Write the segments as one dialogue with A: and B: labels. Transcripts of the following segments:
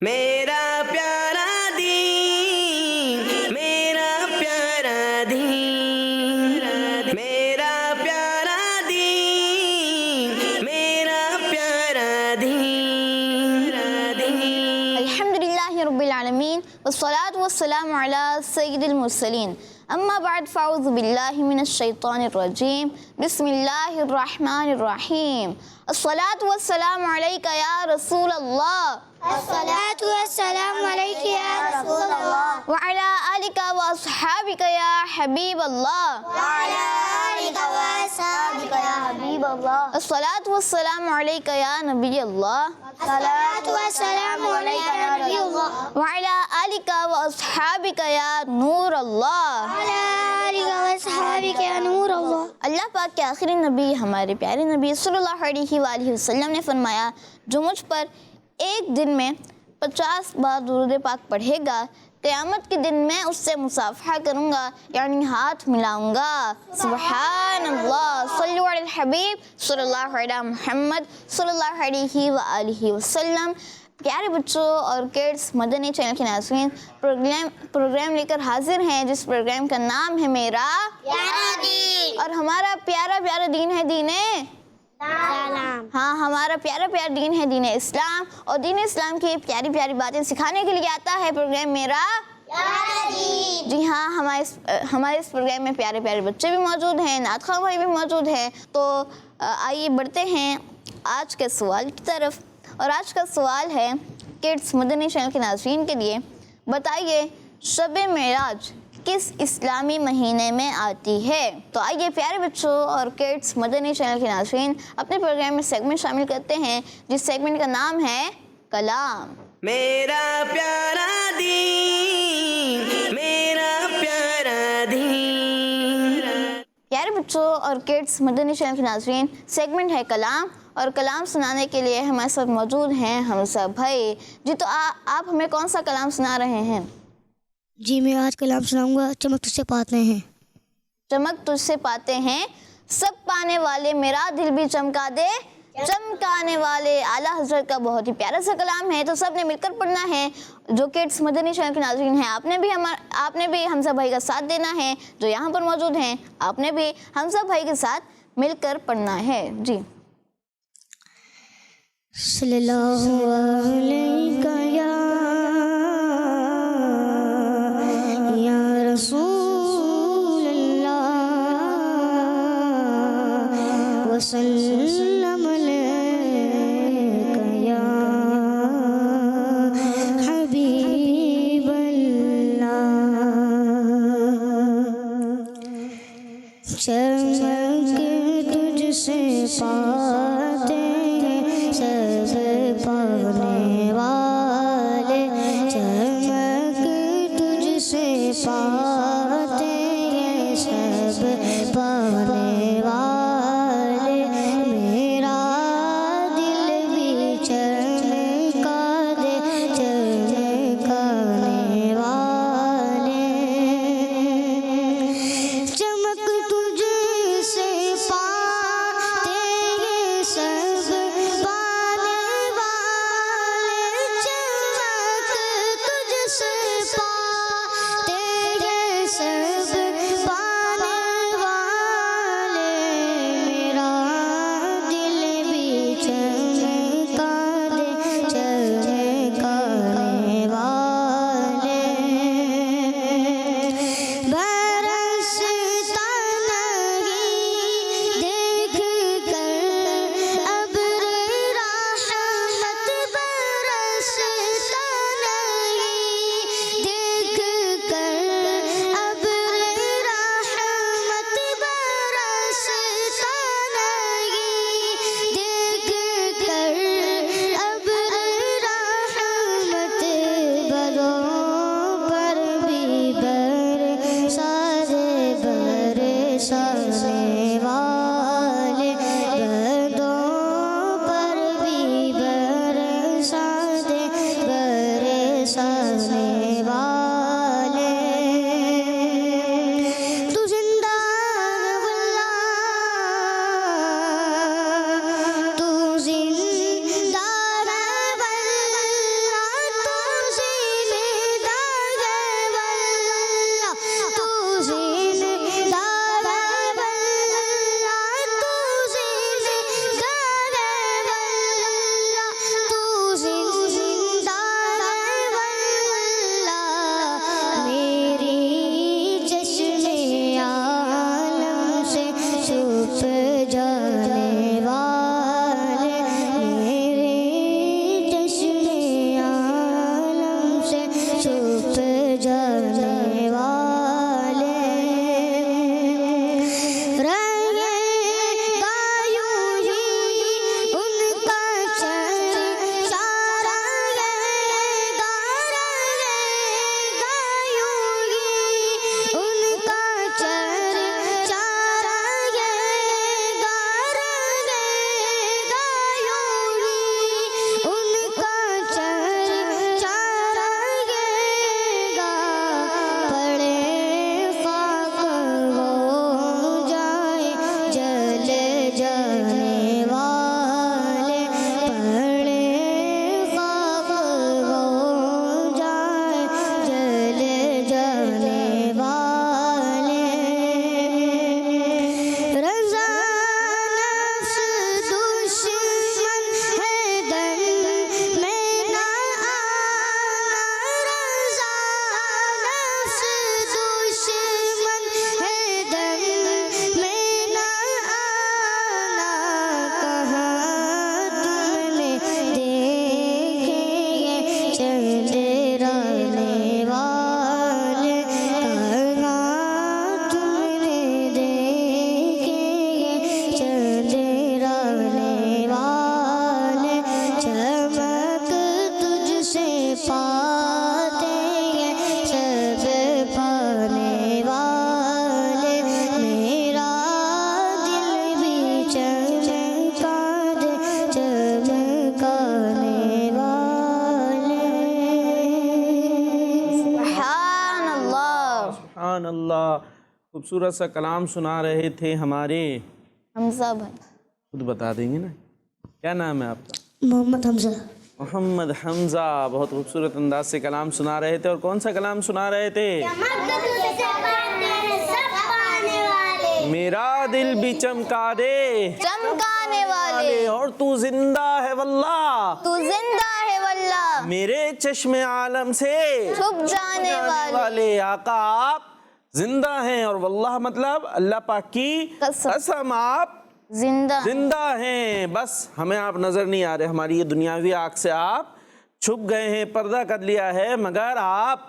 A: میرا پیارا دین، میرا پیارا دین، میرا پیارا دین، میرا پیارا دین۔
B: الحمدللہ رب العالمین والصلاة والسلام علی سید المرسلین، اما بعد فاعوذ باللہ من الشیطان الرجیم، بسم اللہ الرحمن الرحیم۔ الصلاة والسلام علیکہ یا رسول اللہ،
C: الصلاة والسلام علیک یا رسول اللہ،
B: وعلی آلک واصحابک یا حبیب اللہ،
C: وعلی آلک واصحابک یا حبیب اللہ،
B: الصلاة والسلام علیکہ یا نبی اللہ،
C: الصلاة والسلام علیک یا نبی اللہ،
B: وعلی آلک واصحابک یا نور اللہ۔
C: وعلی آلک واصحابک یا نور اللہ۔
B: اللہ پاک کے آخری نبی ہمارے پیارے نبی صلی اللہ علیہ وآلہ وسلم نے فرمایا، جو مجھ پر ایک دن میں 50 بار درود پاک پڑھے گا، قیامت کے دن میں اس سے مصافحہ کروں گا، یعنی ہاتھ ملاؤں گا۔ سبحان اللہ، صلو علی الحبیب صلی اللہ علیہ محمد صلی اللہ علیہ وآلہ وسلم۔ پیارے بچوں اور کڈس، مدنی چینل کے ناظرین، پروگرام لے کر حاضر ہیں جس پروگرام کا نام ہے میرا
C: پیارا دین،
B: اور ہمارا پیارا دین ہے دین
C: سلام۔
B: ہاں، ہمارا پیارا دین ہے دین اسلام، اور دین اسلام کی پیاری باتیں سکھانے کے لیے آتا ہے پروگرام میرا
C: پیارا دین۔
B: جی ہاں، ہمارے اس پروگرام میں پیارے بچے بھی موجود ہیں، نعت خواں بھائی بھی موجود ہیں۔ تو آئیے بڑھتے ہیں آج کے سوال کی طرف، اور آج کا سوال ہے کڈس مدنی چینل کے ناظرین کے لیے، بتائیے شب معراج کس اسلامی مہینے میں آتی ہے؟ تو آئیے پیارے بچوں اور کڈس مدنی چینل کے ناظرین اپنے پروگرام میں سیگمنٹ شامل کرتے ہیں، جس سیگمنٹ کا نام ہے کلام۔
A: میرا پیارا دین، میرا پیارا دین۔
B: پیارے بچوں اور کڈس مدنی چینل کے ناظرین، سیگمنٹ ہے کلام، اور کلام سنانے کے لیے ہمارے ساتھ موجود ہیں حمزہ بھائی۔ جی تو آپ ہمیں کون سا کلام سنا رہے ہیں؟
C: جی میں آج کلام سناؤں گا، چمک تجھ سے پاتے ہیں۔
B: چمک تجھ سے پاتے ہیں، سب پانے والے میرا دل بھی چمکا دے، چمکانے والے۔ اعلیٰ حضرت کا بہت ہی پیارا سا کلام ہے، تو سب نے مل کر پڑھنا ہے۔ جو کڈس مدنی چینل کے ناظرین ہیں، آپ نے بھی حمزہ بھائی کا ساتھ دینا ہے۔ جو یہاں پر موجود ہیں، آپ نے بھی حمزہ بھائی کے ساتھ مل کر پڑھنا ہے۔ جی
C: صلی اللہ علیہ یا رسول اللہ وسلم علیک یا حبیب اللہ۔ چمک تجھ سے پاتے ہیں سب پانے والے، چمک تجھ سے پاتے ہیں سب پانے والے، میرا دل بھی چمکا دے چمکانے والے، چمک تجھ سے پاتے ہیں سب پانے والے، چمک تجھ سے پاتے ہیں سب پانے والے، میرا دل بھی چمکا دے چمکانے والے، برستا نہیں دیکھ کر ابر رحمت، برستا نہیں دیکھ کر ابر رحمت، برستا نہیں دیکھ کر ابر رحمت، بدوں پر بھی برسا دے برسانے والے، بدوں پر بھی برسا دے پاتے ہیں سب پانے والے میرا دل بھی چمکا دے چمکانے والے
B: سبحان اللہ.
D: سبحان اللہ. خوبصورت سا کلام سنا رہے تھے ہمارے
B: حمزہ بھائی.
D: خود بتا دیں گے نا کیا نام ہے آپ کا؟
C: محمد حمزہ.
D: محمد حمزہ. بہت خوبصورت انداز سے کلام سنا رہے تھے. اور کون سا کلام سنا رہے تھے؟ میرا دل بھی چمکا دے
B: چمکانے والے
D: اور تو زندہ ہے واللہ
B: تو زندہ ہے واللہ
D: میرے چشم عالم سے
B: چھپ جانے والے.
D: والے آقا آپ زندہ ہیں اور واللہ مطلب اللہ پاک کی قسم آپ زندہ ہیں. بس ہمیں آپ نظر نہیں آ رہے. ہماری یہ دنیاوی آنکھ سے آپ چھپ گئے ہیں, پردہ کر لیا ہے, مگر آپ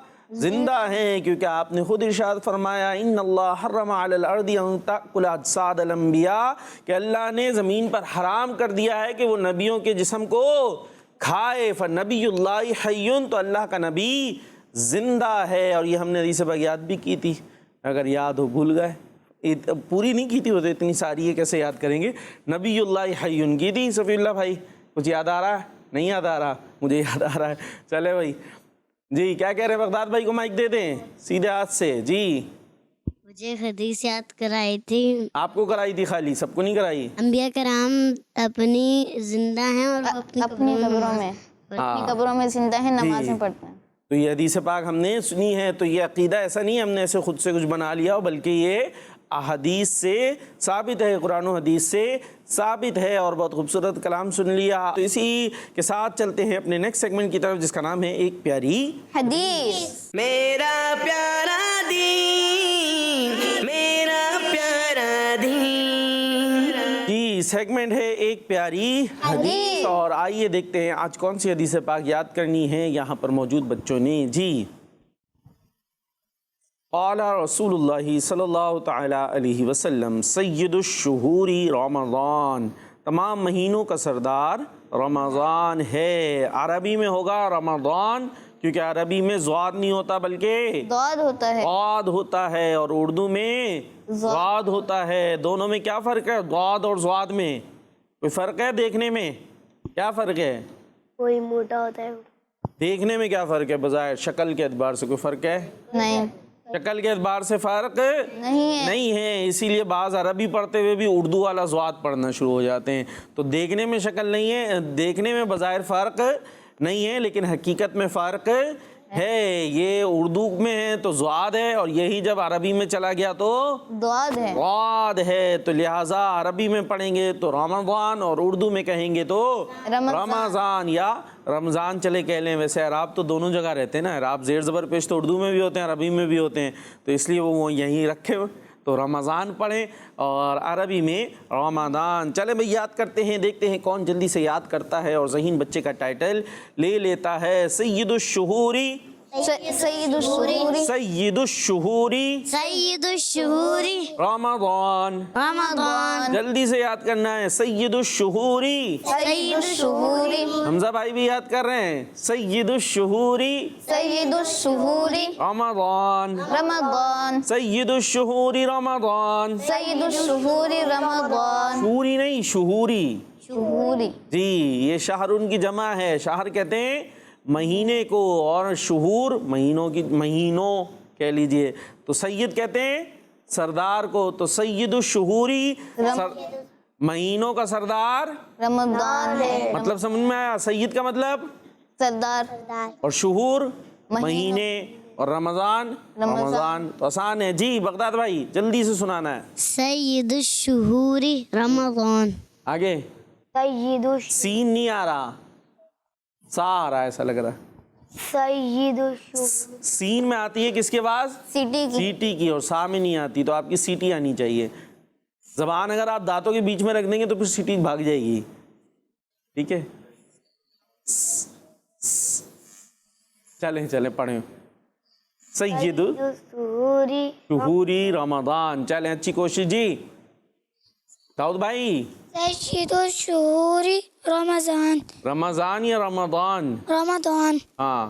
D: زندہ ہیں کیونکہ آپ نے خود ارشاد فرمایا ان اللہ حرم علی الارض ان تأکل اجساد الانبیاء کہ اللہ نے زمین پر حرام کر دیا ہے کہ وہ نبیوں کے جسم کو کھائے. فنبی اللہ حی تو اللہ کا نبی زندہ ہے. اور یہ ہم نے حدیث پاک یاد بھی کی تھی, اگر یاد ہو بھول گئے, پوری نہیں کی تھی وہ تو اتنی ساری ہے کیسے یاد کریں گے. نبی اللہ حی کی تھی. صفی اللہ بھائی کچھ یاد آ رہا ہے؟ نہیں یاد آ رہا؟ مجھے یاد آ رہا ہے. چلے بھائی جی کیا کہہ رہے ہیں؟ بغداد بھائی کو مائک دے دیں سیدھے ہاتھ سے. جی
C: مجھے حدیث یاد کرائی تھی.
D: آپ کو کرائی تھی خالی, سب کو نہیں کرائی؟
C: انبیاء کرام اپنی زندہ ہیں اور
B: اپنی قبروں میں زندہ ہیں, نمازیں پڑھتے ہیں.
D: تو یہ حدیث پاک ہم نے سنی ہے. تو یہ عقیدہ ایسا نہیں ہم نے ایسے خود سے کچھ بنا لیا ہو, بلکہ یہ احادیث سے ثابت ہے, قرآن و حدیث سے ثابت ہے. اور بہت خوبصورت کلام سن لیا. تو اسی کے ساتھ چلتے ہیں اپنے نیکسٹ سیگمنٹ کی طرف جس کا نام ہے ایک پیاری
B: حدیث.
A: میرا پیارا دین میرا پیارا دین.
D: جی سیگمنٹ ہے ایک پیاری حدیث. اور آئیے دیکھتے ہیں آج کون سی حدیث پاک یاد کرنی ہے یہاں پر موجود بچوں نے. جی قال رسول اللہ صلی اللہ تعالی علیہ وسلم سید الشہور رمضان. تمام مہینوں کا سردار رمضان ہے. عربی میں ہوگا رمضان کیونکہ عربی میں ضاد نہیں ہوتا بلکہ
B: ضاد ہوتا ہے.
D: ضاد ہوتا ہے, اور اردو میں ضاد ہوتا ہے. دونوں میں کیا فرق ہے؟ ضاد اور ضاد میں کوئی فرق ہے؟ دیکھنے میں کیا فرق ہے؟
C: کوئی موٹا ہوتا ہے.
D: دیکھنے میں کیا فرق ہے؟ بظاہر شکل کے اعتبار سے کوئی فرق ہے؟
B: نہیں
D: شکل کے اعتبار سے فرق
B: نہیں
D: ہے. اسی لیے بعض عربی پڑھتے ہوئے بھی اردو والا ضاد پڑھنا شروع ہو جاتے ہیں. تو دیکھنے میں شکل نہیں ہے, دیکھنے میں بظاہر فرق نہیں ہے, لیکن حقیقت میں فرق ہے. یہ اردو میں ہے تو ضاد ہے, اور یہی جب عربی میں چلا گیا تو
B: ضاد ہے.
D: ضاد ہے. تو لہٰذا عربی میں پڑھیں گے تو رمضان, اور اردو میں کہیں گے تو رمضان یا رمضان چلے کہہ لیں. ویسے اعراب تو دونوں جگہ رہتے ہیں نا, اعراب زیر زبر پیش تو اردو میں بھی ہوتے ہیں عربی میں بھی ہوتے ہیں, تو اس لیے وہ یہیں رکھے تو رمضان پڑھیں اور عربی میں رمضان. چلیں بھئی یاد کرتے ہیں, دیکھتے ہیں کون جلدی سے یاد کرتا ہے. اور ذہین بچے کا ٹائٹل لے لیتا ہے سید الشہوری.
B: سید الشہوری
D: سید الشہوری
C: سید الشہوری
D: رمضان.
C: رمضان.
D: جلدی سے یاد کرنا ہے سید الشہوری.
B: سید الشہوری.
D: حمزہ بھائی بھی یاد کر رہے ہیں سید الشہوری
B: سید الشہوری
D: رمضان.
B: رمضان.
D: سید الشہوری رمضان.
B: سید الشہوری رمضان.
D: شہوری نہیں شہوری.
B: شہوری.
D: جی یہ شہر ان کی جمع ہے. شہر کہتے ہیں مہینے کو, اور شہور مہینوں کی, مہینوں کہہ لیجئے. تو سید کہتے ہیں سردار کو. تو سید الشہوری مہینوں کا سردار
B: رمضان ہے.
D: مطلب سمجھ میں آیا؟ سید کا مطلب
B: سردار,
D: اور شہور مہینے, اور رمضان رمضان. تو آسان ہے. جی بغداد بھائی جلدی سے سنانا ہے.
C: سید الشہوری رمضان.
D: آگے
C: سید
D: سین نہیں آ رہا, سا آ رہا ہے ایسا لگ رہا ہے.
C: سید
D: سین میں آتی ہے کس کے بعد؟
B: سٹی کی.
D: سیٹی کی, اور سا میں نہیں آتی. تو آپ کی سیٹی آنی چاہیے. زبان اگر آپ دانتوں کے بیچ میں رکھ دیں گے تو پھر سیٹی بھاگ جائے گی. ٹھیک ہے چلیں پڑھیں سید شہوری رمضان. چلیں اچھی کوشش. جی داؤد بھائی
C: سید الشہوری رمضان.
D: رمضان یا رمضان؟
C: رمضان.
D: ہاں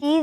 C: 30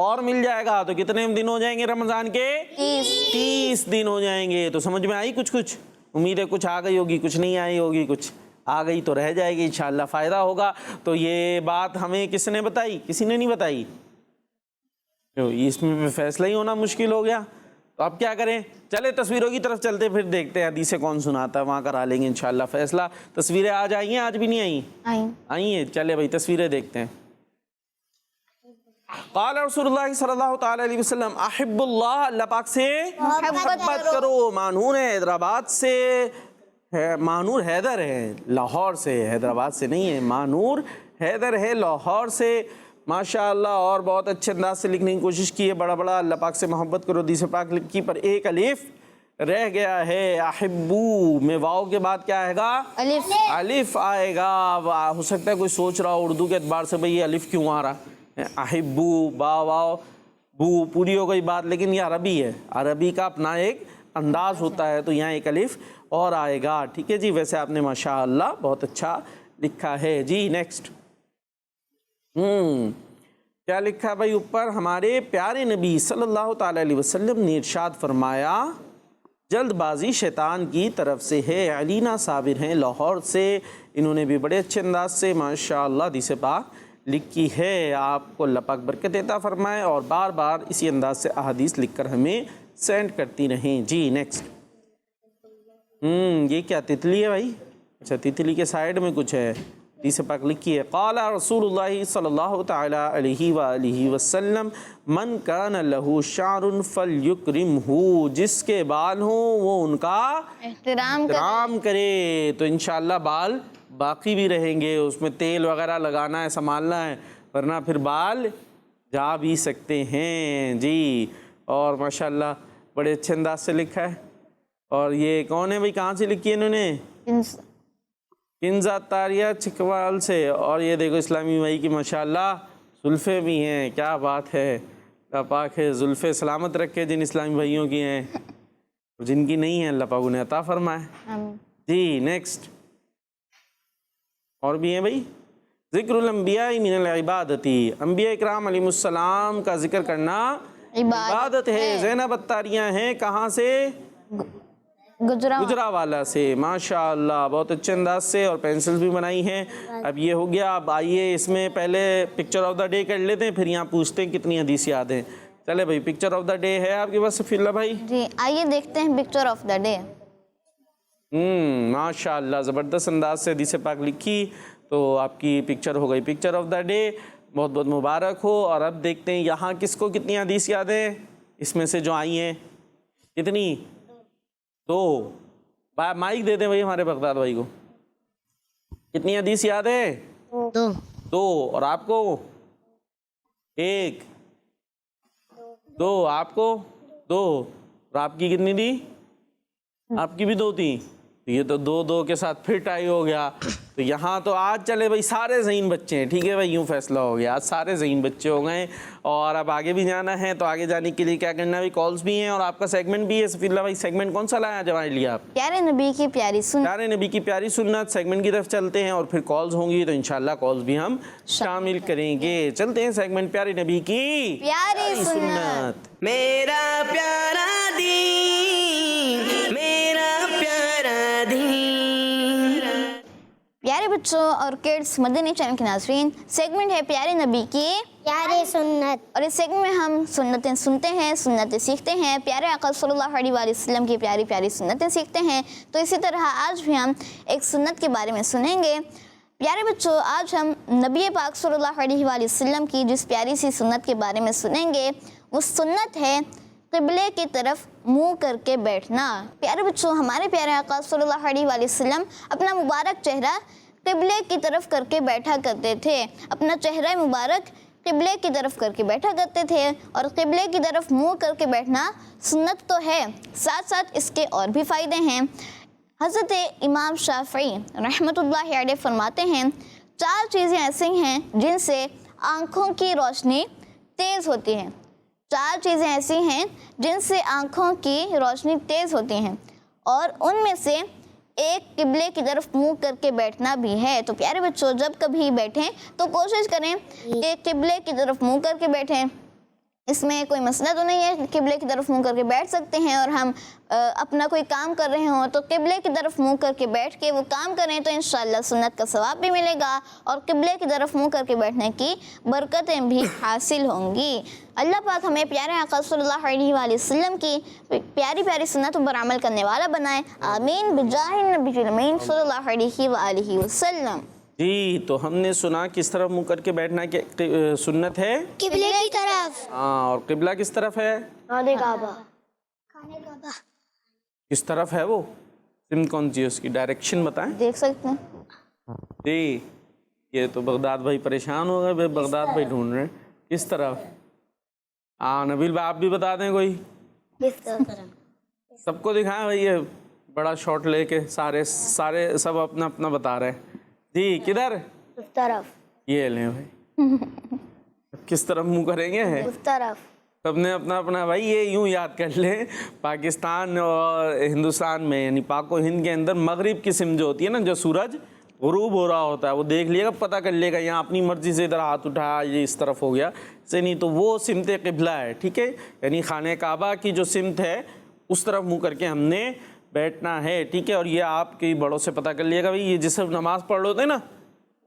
D: اور مل جائے گا تو کتنے دن ہو جائیں گے رمضان کے؟ 30 دن ہو جائیں گے. تو سمجھ میں آئی کچھ امید ہے کچھ آ گئی ہوگی, کچھ نہیں آئی ہوگی, کچھ آ گئی تو رہ جائے گی, انشاءاللہ فائدہ ہوگا. تو یہ بات ہمیں کس نے بتائی؟ کسی نے نہیں بتائی. اس میں فیصلہ ہی ہونا مشکل ہو گیا. تو اب کیا کریں؟ چلے تصویروں کی طرف چلتے, پھر دیکھتے ہیں حدیثیں کون سناتا ہے, وہاں کرا لیں گے انشاءاللہ فیصلہ. تصویریں آج آئی ہیں؟ آج بھی نہیں آئی ہیں. چلے بھائی تصویریں دیکھتے ہیں. قال رسول اللہ صلی اللہ تعالی علیہ وسلم احب اللہ, اللہ پاک سے محبت کرو. مانور ہے حیدرآباد سے, مانور حیدر ہے لاہور سے, حیدرآباد سے نہیں ہے, مانور حیدر ہے لاہور سے. ماشاءاللہ, اور بہت اچھے انداز سے لکھنے کی کوشش کی ہے. بڑا اللہ پاک سے محبت کرو حدیث پاک لکھی, پر ایک الف رہ گیا ہے. احبو میں واو کے بعد کیا آئے گا؟ الف آئے گا. ہو سکتا ہے کوئی سوچ رہا ہو اردو کے اعتبار سے بھئی یہ الف کیوں آ رہا, احبو با واو بو پوری ہو گئی بات, لیکن یہ عربی ہے, عربی کا اپنا ایک انداز ہوتا ہے, تو یہاں ایک الف اور آئے گا. ٹھیک ہے جی, ویسے آپ نے ماشاءاللہ بہت اچھا لکھا ہے جی. نیکسٹ کیا لکھا بھائی اوپر؟ ہمارے پیارے نبی صلی اللہ تعالی علیہ وسلم نے ارشاد فرمایا جلد بازی شیطان کی طرف سے ہے. علینا صابر ہیں لاہور سے, انہوں نے بھی بڑے اچھے انداز سے ماشاءاللہ حدیث پاک لکھی ہے. آپ کو اللہ پاک برکت عطا فرمائے اور بار بار اسی انداز سے احادیث لکھ کر ہمیں سینڈ کرتی رہیں جی. نیکسٹ یہ کیا تتلی ہے بھائی؟ اچھا, تتلی کے سائیڈ میں کچھ ہے, حدیث پاک لکھی ہے. قال رسول اللہ صلی اللہ تعالی علیہ وآلہ وسلم من کان لہ شعر فلیکرمہ, جس کے بال ہوں وہ ان کا احترام کرے. تو انشاءاللہ بال باقی بھی رہیں گے, اس میں تیل وغیرہ لگانا ہے, سنبھالنا ہے, ورنہ پھر بال جا بھی سکتے ہیں جی. اور ماشاءاللہ بڑے اچھے انداز سے لکھا ہے. اور یہ کون ہے بھائی, کہاں سے لکھی ہے انہوں نے؟ کنزا تاریہ چکوال سے. اور یہ دیکھو اسلامی بھائی کی ماشاءاللہ زلفیں بھی ہیں, کیا بات ہے, اللہ پاک ہے زلفیں سلامت رکھے جن اسلامی بھائیوں کی ہیں, جن کی نہیں ہیں اللہ پاک انہیں عطا فرمائے جی. نیکسٹ اور بھی ہیں بھائی, ذکر الانبیاء من العبادتی, انبیاء اکرام علیہ السلام کا ذکر کرنا عبادت ہے. زینب اتاریاں ہیں کہاں سے؟ گجرانوالہ سے. ماشاءاللہ بہت اچھے انداز سے, اور پینسلز بھی بنائی ہیں. اب یہ ہو گیا, اب آئیے اس میں پہلے پکچر آف دا ڈے کر لیتے ہیں, پھر یہاں پوچھتے ہیں کتنی حدیث یاد ہیں. چلے بھائی پکچر آف دا ڈے ہے آپ کے پاس سفی اللہ بھائی؟
B: جی آئیے دیکھتے ہیں پکچر آف دا ڈے.
D: ماشاءاللہ زبردست انداز سے حدیث پاک لکھی, تو آپ کی پکچر ہو گئی پکچر آف دا ڈے. بہت بہت مبارک ہو. اور اب دیکھتے ہیں یہاں کس کو کتنی حدیث یاد ہے اس میں سے جو آئی ہیں, کتنی؟ 2. مائک دے دیں بھائی ہمارے بغداد بھائی کو. کتنی حدیث یاد ہے؟ 2. اور آپ کو 1, 2, آپ کو 2, اور آپ کی کتنی تھی؟ آپ کی بھی 2 تھی. یہ تو 2 کے ساتھ پھر ٹائی ہو گیا. تو یہاں تو آج چلے بھائی سارے ذہین بچے ہیں, ٹھیک ہے بھائی, یوں فیصلہ ہو گیا, آج سارے ذہین بچے ہو گئے. اور اب آگے بھی جانا ہے, تو آگے جانے کے لیے کیا کرنا ہے بھائی؟ کالز بھی ہیں اور آپ کا سیگمنٹ بھی ہے. سفی اللہ بھائی سیگمنٹ کون سا لایا آج ہمارے لیے آپ؟
B: پیارے نبی کی پیاری سنت.
D: پیارے نبی کی پیاری سنت سیگمنٹ کی طرف چلتے ہیں, اور پھر کالز ہوں گی تو انشاءاللہ کالز بھی ہم شامل کریں گے. چلتے ہیں سیگمنٹ پیارے نبی کی
B: پیاری سنت.
A: میرا پیارا دین, میرا پیارا دین.
B: پیارے بچوں اور کڈس مدنی چینل کے ناظرین, سیگمنٹ ہے پیارے نبی کی
C: پیاری سنت.
B: اور اس سیگمنٹ میں ہم سنتیں سنتے ہیں, سنتیں سیکھتے ہیں, پیارے آقا صلی اللہ علیہ وآلہ وسلم کی پیاری پیاری سنتیں سیکھتے ہیں. تو اسی طرح آج بھی ہم ایک سنت کے بارے میں سنیں گے. پیارے بچوں, آج ہم نبی پاک صلی اللہ علیہ وآلہ وسلم کی جس پیاری سی سنت کے بارے میں سنیں گے, وہ سنت ہے قبلے کی طرف منہ کر کے بیٹھنا. پیارے بچوں, ہمارے پیارے آقا صلی اللہ علیہ وآلہ وسلم اپنا مبارک چہرہ قبلے کی طرف کر کے بیٹھا کرتے تھے. اپنا چہرہ مبارک قبلے کی طرف کر کے بیٹھا کرتے تھے. اور قبلے کی طرف منہ کر کے بیٹھنا سنت تو ہے, ساتھ ساتھ اس کے اور بھی فائدے ہیں. حضرت امام شافعی رحمۃ اللہ علیہ فرماتے ہیں 4 چیزیں ایسی ہیں جن سے آنکھوں کی روشنی تیز ہوتی ہے. 4 چیزیں ایسی ہیں جن سے آنکھوں کی روشنی تیز ہوتی ہیں, اور ان میں سے ایک قبلے کی طرف منہ کر کے بیٹھنا بھی ہے. تو پیارے بچوں, جب کبھی بیٹھیں تو کوشش کریں کہ قبلے کی طرف منہ کر کے بیٹھیں. اس میں کوئی مسئلہ تو نہیں ہے، قبلے کی طرف منہ کر کے بیٹھ سکتے ہیں، اور ہم اپنا کوئی کام کر رہے ہوں تو قبلے کی طرف منہ کر کے بیٹھ کے وہ کام کریں تو انشاءاللہ سنت کا ثواب بھی ملے گا اور قبلے کی طرف منہ کر کے بیٹھنے کی برکتیں بھی حاصل ہوں گی۔ اللہ پاک ہمیں پیارے آقا صلی اللہ علیہ وآلہ وسلم کی پیاری پیاری سنتوں پر عمل کرنے والا بنائے، آمین بجاہ النبی الامین صلی اللہ علیہ وآلہ وسلم۔
D: جی تو ہم نے سنا کس طرف منہ کر کے بیٹھنا کی سنت ہے،
C: قبلے کی طرف۔
D: ہاں، اور قبلہ کس طرف ہے،
B: خانہ کعبہ۔
D: کس طرف ہے وہ سمت کون سی ہے، اس کی ڈائریکشن بتائیں۔
B: دیکھ سکتے ہیں
D: جی یہ تو بغداد بھائی پریشان ہو گئے، بغداد بھائی ڈھونڈ رہے ہیں کس طرف۔ ہاں نبیل بھائی آپ بھی بتا دیں کوئی، سب کو دکھائیں بھائی، یہ بڑا شارٹ لے کے سارے سب اپنا اپنا بتا رہے ہیں۔ جی کدھر،
B: اس طرف،
D: یہ لیں بھائی کس طرف منہ کریں گے،
B: اس طرف۔
D: سب نے اپنا اپنا، بھائی یہ یوں یاد کر لیں، پاکستان اور ہندوستان میں یعنی پاک و ہند کے اندر مغرب کی سمت جو ہوتی ہے نا، جو سورج غروب ہو رہا ہوتا ہے وہ دیکھ لیے گا، پتہ کر لے گا، یہاں اپنی مرضی سے ادھر ہاتھ اٹھایا یہ اس طرف ہو گیا سے، نہیں تو وہ سمت قبلہ ہے، ٹھیک ہے، یعنی خانہ کعبہ کی جو سمت ہے اس طرف منہ کر کے ہم نے بیٹھنا ہے، ٹھیک ہے۔ اور یہ آپ کی بڑوں سے پتہ کر لیے گا، بھائی یہ جس نماز پڑھ رہے ہوتے ہیں نا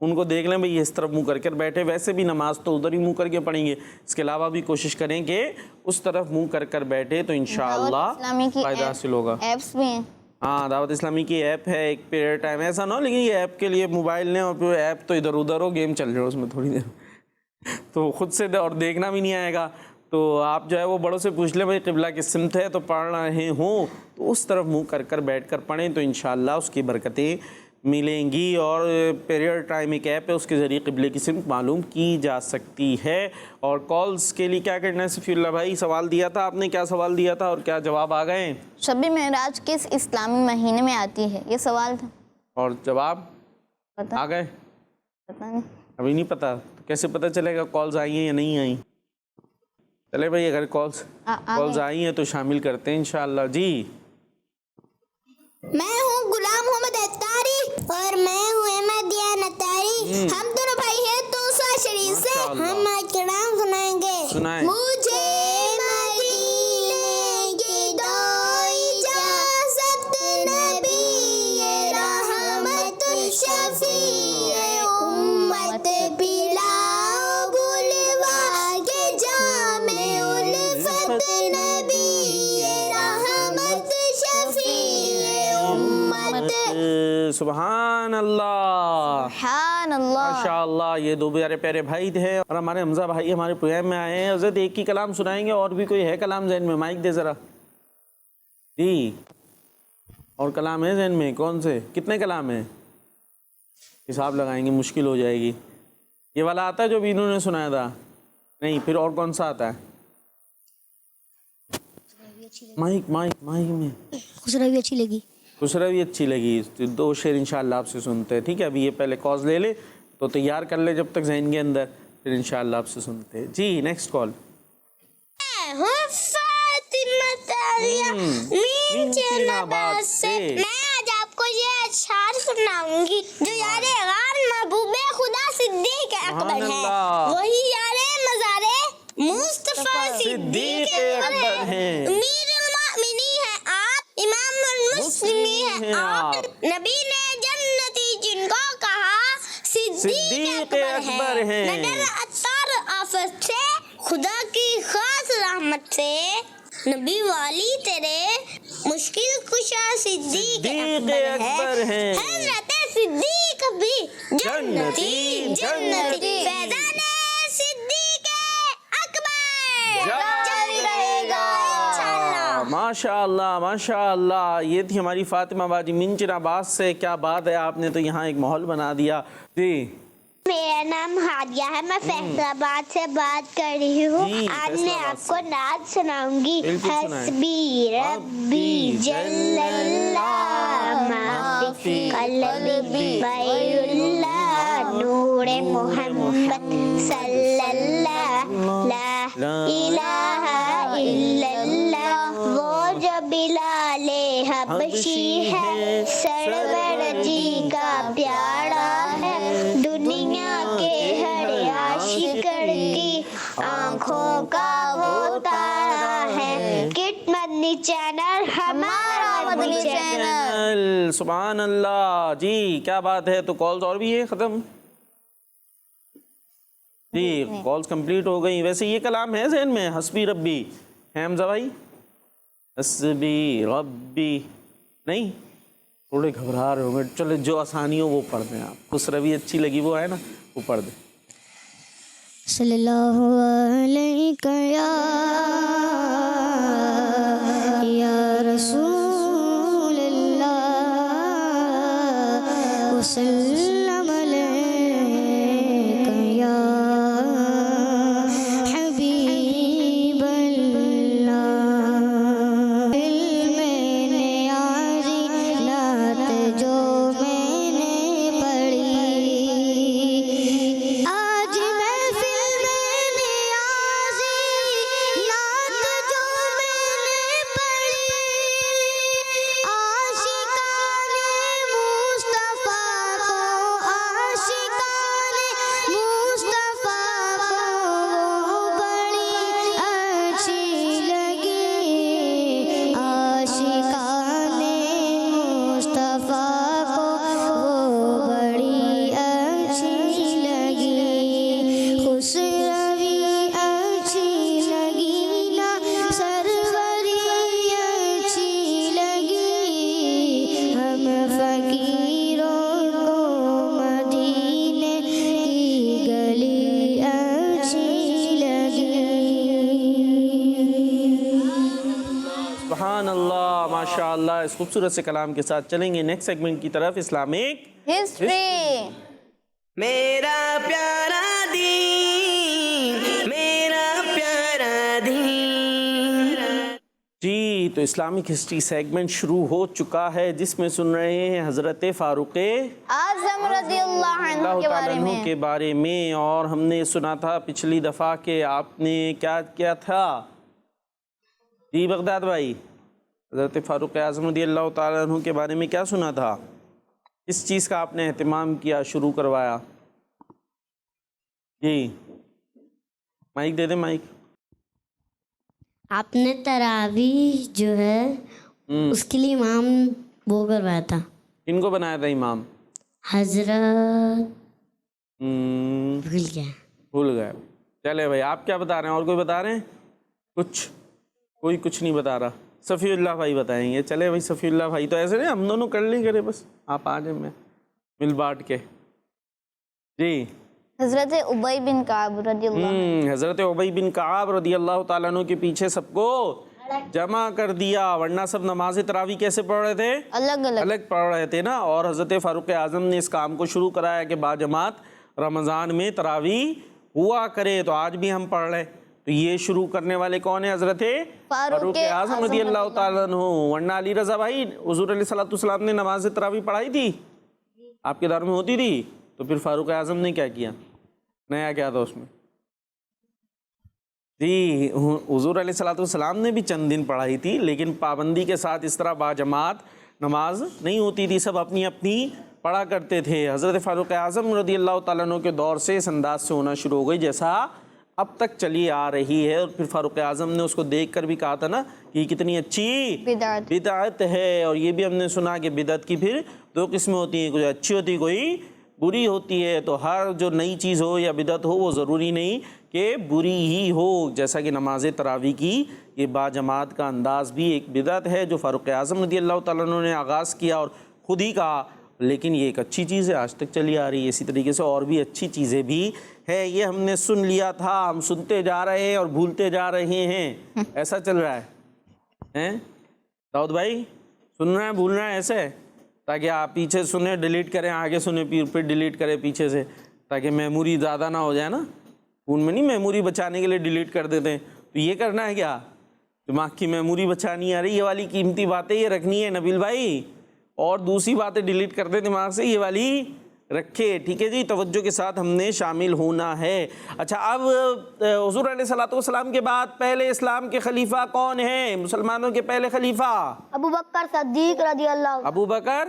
D: ان کو دیکھ لیں بھئی اس طرف منہ کر کے بیٹھے، ویسے بھی نماز تو ادھر ہی منہ کر کے پڑھیں گے، اس کے علاوہ بھی کوشش کریں کہ اس طرف منہ کر کر بیٹھے تو انشاءاللہ فائدہ حاصل ہوگا۔
B: ایپس بھی ہیں،
D: ہاں دعوت اسلامی کی ایپ ہے، ایک پیریڈ ٹائم ایسا نہ ہو لیکن یہ ایپ کے لیے موبائل لیں اور پھر ایپ تو ادھر ادھر ہو، گیم چل رہے ہو اس میں تھوڑی دیر تو خود سے اور دیکھنا بھی نہیں آئے گا، تو آپ جو ہے وہ بڑوں سے پوچھ لیں بھائی قبلہ کس سمت ہے، تو پڑھ رہے ہوں تو اس طرف منہ کر کر بیٹھ کر پڑھیں تو انشاءاللہ اس کی برکتیں ملیں گی۔ اور پیریڈ ٹائم ایک ایپ ہے، اس کے ذریعے قبلے کی سمت معلوم کی جا سکتی ہے۔ اور کالز کے لیے کیا کرنا ہے، صفی اللہ بھائی سوال دیا تھا آپ نے، کیا سوال دیا تھا اور کیا جواب آ گئے؟
B: شب معراج کس اسلامی مہینے میں آتی ہے، یہ سوال تھا،
D: اور جواب
B: پتہ
D: آ گئے؟
B: نہیں۔
D: ابھی نہیں پتہ، تو کیسے پتہ چلے گا کالز آئی ہیں یا نہیں آئیں؟ چلے بھائی اگر کالز آئی ہیں تو شامل کرتے ہیں انشاءاللہ۔ جی
C: میں ہوں غلام محمد اتاری اور میں ہوں احمد دیان اتاری، ہم دونوں بھائی ہیں توسا شریف سے، ہم آج کے نام سنائیں گے۔ مجھے مدینے کی دو اجازت، نبی رحمت شفیع امت، پلاؤ بلوا کے جام الفت، نبی رحمت شفیع امت۔
D: سبحان اللہ،
B: سبحان اللہ،
D: ماشاءاللہ، یہ دو پیارے پیارے بھائی تھے اور ہمارے حمزہ بھائی ہمارے پروگرام میں آئے ہیں۔ حضرت ایک ہی کلام سنائیں گے، اور بھی کوئی ہے کلام ذہن میں؟ مائک دے ذرا جی، اور کلام ہے ذہن میں؟ کون سے، کتنے کلام ہیں؟ حساب لگائیں گے، مشکل ہو جائے گی۔ یہ والا آتا ہے جو بھی انہوں نے سنایا تھا؟ نہیں، پھر اور کون سا آتا ہے؟ مائک میں
E: خسرہ بھی اچھی لگی،
D: خسرہ بھی اچھی لگی، دو شعر انشاءاللہ آپ سے سنتے ہیں، ٹھیک ہے؟ ابھی یہ پہلے کالز لے لے تو تیار کر لے جب تک ذہن کے اندر، پھر انشاءاللہ آپ سے سنتے ہیں۔ جی نیکسٹ کال۔
C: میں آج آپ کو یہ اشعار سناؤں گی جو یار غار محبوب خدا صدیق اکبر ہے، وہی یار مزار مصطفیٰ صدیق اکبر ہے، امیر المؤمنین ہیں آپ، امام المسلمین ہیں آپ، نبی نے جنتی جن کو کہا صدیق اکبر ہے، نظر اتار آفت سے خدا کی خاص رحمت سے، نبی والی تیرے مشکل کشا صدیق اکبر ہے، حضرت صدیق بھی جنتی فیضان صدیق اکبر جاری رہے گا انشاءاللہ۔
D: ماشاءاللہ ماشاءاللہ، یہ تھی ہماری فاطمہ باجی منچن عباس سے، کیا بات ہے، آپ نے تو یہاں ایک ماحول بنا دیا۔ جی
C: میرا نام ہادیہ ہے، میں فیصل آباد سے بات کر رہی ہوں، آج میں آپ کو نعت سناؤں گی۔ حسبی ربی جل اللہ ما فی قلبی غیر اللہ، نور محمد صلی اللہ، لا الہ الا اللہ، وہ جو بلال حبشی ہے، سرور جی کا پیارا ہے، دنیا کے ہر عاشق کی آنکھوں کا وہ مدنی چینل ہمارا مدنی چینل.
D: سبحان اللہ. جی کیا بات ہے. تو کالز اور بھی ہے ختم؟ جی کالز کمپلیٹ ہو گئی. ویسے یہ کلام ہے ذہن میں حسبی ربی ہے حمزہ بھائی؟ حسبی ربی نہیں؟ تھوڑے گھبرا رہے ہوں گے. چلے جو آسانی ہو وہ پڑھ دیں آپ. خس روی اچھی لگی وہ ہے نا وہ پڑھ دیں.
E: صلی اللہ علیہ یا رسول اللہ وسلم علیک یا حبیب اللہ. دل میں نیازی نعت جو میں نے پڑھی آج محفل میں نیازی نعت جو میں نے پڑھی عاشقان مصطفیٰ کو عاشقان مصطفیٰ کو وہ بڑی اچھی لگی عاشقان مصطفیٰ کو وہ بڑی اچھی لگی خوش روی اچھی لگی نا سروری اچھی لگی ہم فقیروں کو مدینے کی گلی اچھی لگی.
D: سبحان اللہ ماشاء اللہ. اس خوبصورت سے کلام کے ساتھ چلیں گے نیکسٹ سیگمنٹ کی طرف. Islamic
B: history.
A: میرا پیارا دین میرا پیارا دین.
D: جی تو اسلامک ہسٹری سیگمنٹ شروع ہو چکا ہے جس میں سن رہے ہیں حضرت فاروق
B: اعظم رضی اللہ عنہ
D: اللہ
B: کے
D: تعالیٰ
B: بارے
D: عنہ
B: میں.
D: کے بارے میں. اور ہم نے سنا تھا پچھلی دفعہ کہ آپ نے کیا کیا تھا جی بغداد بھائی؟ حضرت فاروق اعظم رضی اللہ تعالیٰ عنہ کے بارے میں کیا سنا تھا؟ کس چیز کا آپ نے اہتمام کیا شروع کروایا؟ جی مائک دے دیں مائک.
E: آپ نے تراویح جو ہے اس کے لیے امام وہ کروایا تھا.
D: کن کو بنایا تھا امام؟
E: حضرت بھول گیا.
D: بھول گئے. چلے بھائی آپ کیا بتا رہے ہیں؟ اور کوئی بتا رہے ہیں کچھ؟ کوئی کچھ نہیں بتا رہا. صفی اللہ بھائی بتائیں گے. چلے بھائی صفی اللہ بھائی تو ایسے نہیں ہم دونوں کر لیں کرے بس آپ آ جائیں میں مل بانٹ کے. جی
B: حضرت ابی بن کعب رضی اللہ
D: حضرت ابی بن کعب رضی اللہ تعالیٰ عنہ کے پیچھے سب کو جمع کر دیا ورنہ سب نماز تراویح کیسے پڑھ رہے تھے؟
B: الگ الگ
D: الگ پڑھ رہے تھے نا. اور حضرت فاروق اعظم نے اس کام کو شروع کرایا کہ باجماعت رمضان میں تراویح ہوا کرے. تو آج بھی ہم پڑھ رہے. تو یہ شروع کرنے والے کون ہیں؟ حضرت فاروق اعظم رضی اللہ تعالیٰ عنہ. ورنہ علی رضا بھائی حضور علیہ الصلوۃ والسلام نے نماز تراویح پڑھائی تھی آپ کے دور میں ہوتی تھی. تو پھر فاروق اعظم نے کیا کیا؟ نیا کیا تھا اس میں؟ جی حضور علیہ الصلوۃ والسلام نے بھی چند دن پڑھائی تھی لیکن پابندی کے ساتھ اس طرح باجماعت نماز نہیں ہوتی تھی. سب اپنی اپنی پڑھا کرتے تھے. حضرت فاروق اعظم رضی اللہ تعالیٰ عنہ کے دور سے اس انداز سے ہونا شروع ہو گئی جیسا اب تک چلی آ رہی ہے. اور پھر فاروق اعظم نے اس کو دیکھ کر بھی کہا تھا نا کہ یہ کتنی اچھی بدعت ہے. اور یہ بھی ہم نے سنا کہ بدعت کی پھر دو قسمیں ہوتی ہیں, کوئی اچھی ہوتی ہے کوئی بری ہوتی ہے. تو ہر جو نئی چیز ہو یا بدعت ہو وہ ضروری نہیں کہ بری ہی ہو. جیسا کہ نماز تراویح کی یہ باجماعت کا انداز بھی ایک بدعت ہے جو فاروق اعظم رضی اللہ تعالیٰ عنہ نے آغاز کیا اور خود ہی کہا, لیکن یہ ایک اچھی چیز ہے آج تک چلی آ رہی ہے. اسی طریقے سے اور بھی اچھی چیزیں بھی ہے. یہ ہم نے سن لیا تھا, ہم سنتے جا رہے ہیں اور بھولتے جا رہے ہیں. ایسا چل رہا ہے داؤد بھائی؟ سن رہے ہیں بھول رہے ہیں ایسے؟ تاکہ آپ پیچھے سنیں ڈیلیٹ کریں, آگے سنیں پھر ڈیلیٹ کریں پیچھے سے, تاکہ میموری زیادہ نہ ہو جائے نا. فون میں نہیں میموری بچانے کے لیے ڈیلیٹ کر دیتے ہیں, تو یہ کرنا ہے کیا؟ دماغ کی میموری بچانی آ رہی, یہ والی قیمتی باتیں یہ رکھنی ہے نبیل بھائی, اور دوسری باتیں ڈیلیٹ کر دیں دماغ سے, یہ والی رکھے. ٹھیک ہے جی, توجہ کے ساتھ ہم نے شامل ہونا ہے. اچھا, اب حضور علیہ الصلوۃ والسلام کے بعد پہلے اسلام کے خلیفہ کون ہیں؟ مسلمانوں کے پہلے خلیفہ
C: ابو بکر صدیق رضی اللہ
D: ابو بکر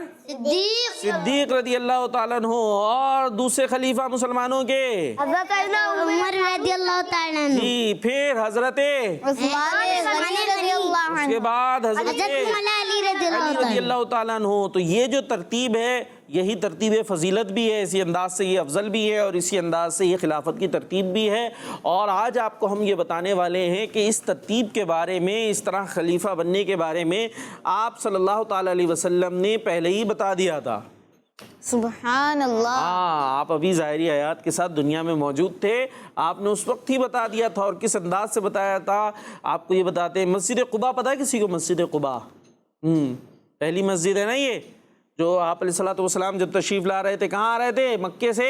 D: صدیق رضی اللہ تعالیٰ عنہ. اور دوسرے خلیفہ مسلمانوں کے
C: حضرت
E: عمر رضی اللہ تعالیٰ عنہ.
D: جی, پھر حضرت
B: عثمان غنی رضی اللہ
D: اس
B: عنہ.
D: کے بعد حضرت
E: علی رضی اللہ
D: علی رضی اللہ تعالیٰ عنہ. تو یہ جو ترتیب ہے یہی ترتیب فضیلت بھی ہے, اسی انداز سے یہ افضل بھی ہے اور اسی انداز سے یہ خلافت کی ترتیب بھی ہے. اور آج آپ کو ہم یہ بتانے والے ہیں کہ اس ترتیب کے بارے میں, اس طرح خلیفہ بننے کے بارے میں آپ صلی اللہ تعالیٰ علیہ وسلم نے پہلے ہی بتا دیا تھا.
B: سبحان اللہ.
D: ہاں, آپ ابھی ظاہری حیات کے ساتھ دنیا میں موجود تھے, آپ نے اس وقت ہی بتا دیا تھا. اور کس انداز سے بتایا تھا آپ کو یہ بتاتے ہیں. مسجد قباء پتہ ہے کسی کو؟ مسجد قباء پہلی مسجد ہے نا یہ, جو آپ علیہ الصلوۃ والسلام جب تشریف لا رہے تھے کہاں آ رہے تھے؟ مکے سے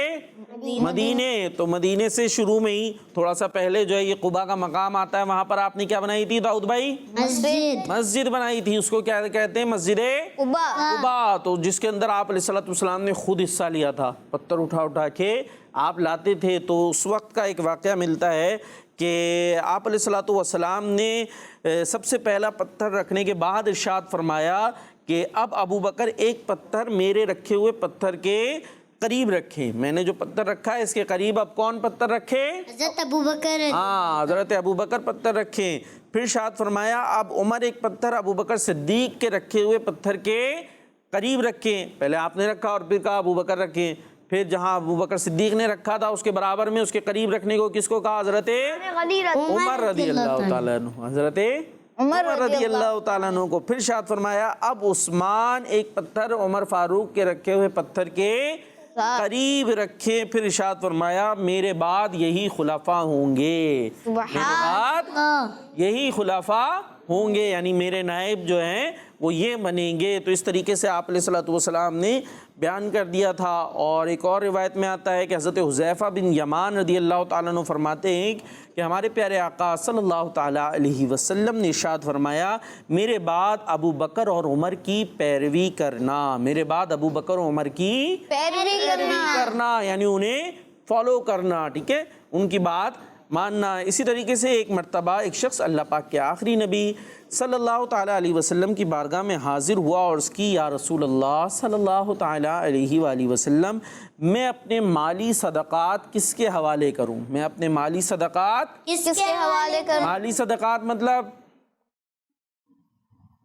D: مدینے. تو مدینے سے شروع میں ہی تھوڑا سا پہلے جو ہے یہ قباء کا مقام آتا ہے, وہاں پر آپ نے کیا بنائی تھی داؤد بھائی؟ مسجد بنائی تھی. اس کو کیا کہتے ہیں؟ مسجد قباء. تو جس کے اندر آپ علیہ الصلوۃ والسلام نے خود حصہ لیا تھا, پتھر اٹھا اٹھا کے آپ لاتے تھے. تو اس وقت کا ایک واقعہ ملتا ہے کہ آپ علیہ الصلوۃ والسلام نے سب سے پہلا پتھر رکھنے کے بعد ارشاد فرمایا کہ اب ابو بکر ایک پتھر میرے رکھے ہوئے پتھر کے قریب رکھیں. میں نے جو پتھر رکھا ہے اس کے قریب اب کون پتھر رکھے؟
E: حضرت ابو بکر.
D: ہاں, حضرت ابو بکر پتھر رکھیں. پھر ارشاد فرمایا اب عمر ایک پتھر ابو بکر صدیق کے رکھے ہوئے پتھر کے قریب رکھیں. پہلے آپ نے رکھا اور پھر کہا ابو بکر رکھیں. پھر جہاں ابو بکر صدیق نے رکھا تھا اس کے برابر میں اس کے قریب رکھنے کو کس کو کہا؟ حضرت عمر رضی اللہ تعالیٰ عنہ. حضرت عمر رضی اللہ تعالیٰ عنہ کو. پھر ارشاد فرمایا اب عثمان ایک پتھر عمر فاروق کے رکھے ہوئے پتھر کے قریب رکھیں. پھر ارشاد فرمایا میرے بعد یہی خلفاء ہوں گے, میرے بعد یہی خلفاء ہوں گے, یعنی میرے نائب جو ہیں وہ یہ بنیں گے. تو اس طریقے سے آپ علیہ الصلوۃ والسلام نے بیان کر دیا تھا. اور ایک اور روایت میں آتا ہے کہ حضرت حذیفہ بن یمان رضی اللہ تعالیٰ عنہ فرماتے ہیں کہ ہمارے پیارے آقا صلی اللہ تعالیٰ علیہ وسلم نے ارشاد فرمایا میرے بعد ابو بکر اور عمر کی پیروی کرنا. میرے بعد ابو بکر اور عمر کی پیروی کرنا یعنی انہیں فالو کرنا. ٹھیک ہے, ان کی بات ماننا. اسی طریقے سے ایک مرتبہ ایک شخص اللہ پاک کے آخری نبی صلی اللہ تعالیٰ علیہ وسلم کی بارگاہ میں حاضر ہوا اور اس کی یا رسول اللہ صلی اللہ تعالیٰ علیہ وآلہ وسلم میں اپنے مالی صدقات کس کے حوالے کروں؟ میں اپنے مالی صدقات
B: کس کے حوالے کروں؟
D: مالی صدقات مطلب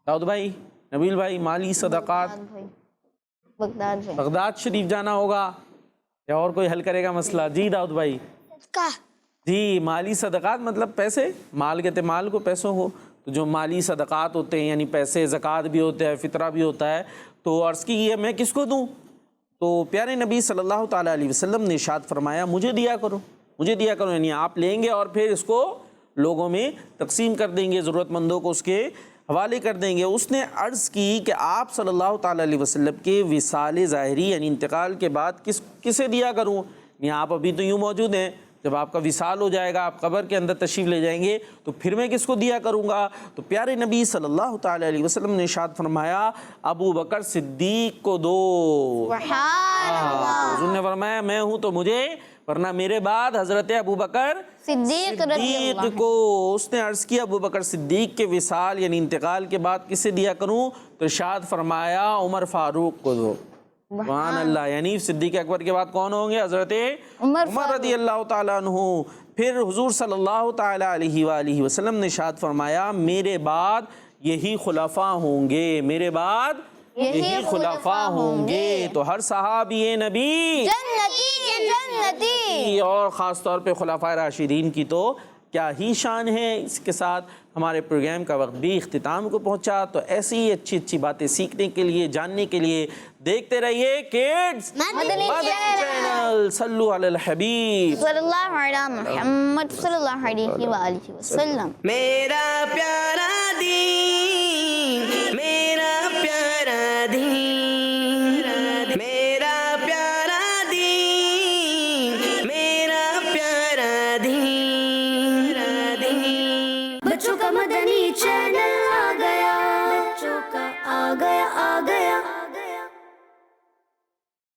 D: داؤد بھائی, نبیل بھائی, مالی صدقات بغداد شریف جانا ہوگا یا اور کوئی حل کرے گا مسئلہ؟ جی داؤد بھائی. جی, مالی صدقات مطلب پیسے, مال کہتے مال کو, پیسوں کو. تو جو مالی صدقات ہوتے ہیں یعنی پیسے, زکوٰۃ بھی ہوتا ہے, فطرہ بھی ہوتا ہے. تو عرض کی یہ میں کس کو دوں؟ تو پیارے نبی صلی اللہ تعالیٰ علیہ وسلم نے ارشاد فرمایا مجھے دیا کرو, مجھے دیا کرو. یعنی آپ لیں گے اور پھر اس کو لوگوں میں تقسیم کر دیں گے, ضرورت مندوں کو اس کے حوالے کر دیں گے. اس نے عرض کی کہ آپ صلی اللہ تعالیٰ علیہ وسلم کے وصال ظاہری یعنی انتقال کے بعد کسے دیا کروں؟ یعنی آپ ابھی تو یوں موجود ہیں, جب آپ کا وصال ہو جائے گا, آپ قبر کے اندر تشریف لے جائیں گے, تو پھر میں کس کو دیا کروں گا؟ تو پیارے نبی صلی اللہ تعالیٰ علیہ وسلم نے ارشاد فرمایا ابو بکر صدیق کو دو. حضور نے فرمایا میں ہوں تو مجھے, ورنہ میرے بعد حضرت ابو بکر صدیق کو. اس نے عرض کیا ابو بکر صدیق کے وصال یعنی انتقال کے بعد کسے دیا کروں؟ تو ارشاد فرمایا عمر فاروق کو دو. سبحان اللہ. یعنی صدیق اکبر کے بعد کون ہوں گے؟ حضرت عمر رضی اللہ تعالیٰ عنہ. پھر حضور صلی اللہ تعالیٰ علیہ وآلہ وسلم نے ارشاد فرمایا میرے بعد یہی خلفاء ہوں گے, میرے بعد یہی خلفاء ہوں گے. تو ہر صحابی نبی جنتی, اور خاص طور پہ خلفاء راشدین کی تو کیا ہی شان ہے. اس کے ساتھ ہمارے پروگرام کا وقت بھی اختتام کو پہنچا. تو ایسی ہی اچھی اچھی باتیں سیکھنے کے لیے, جاننے کے لیے دیکھتے رہیے کڈز مدنی چینل. صلو علی الحبیب
B: صلی اللہ علیہ محمد صلی اللہ علیہ وآلہ وسلم.
A: میرا پیارا دین, میرا پیارا دین, میرا پیارا دین, میرا پیارا دین.
C: بچوں کا مدنی چینل آ گیا, بچوں کا آ گیا.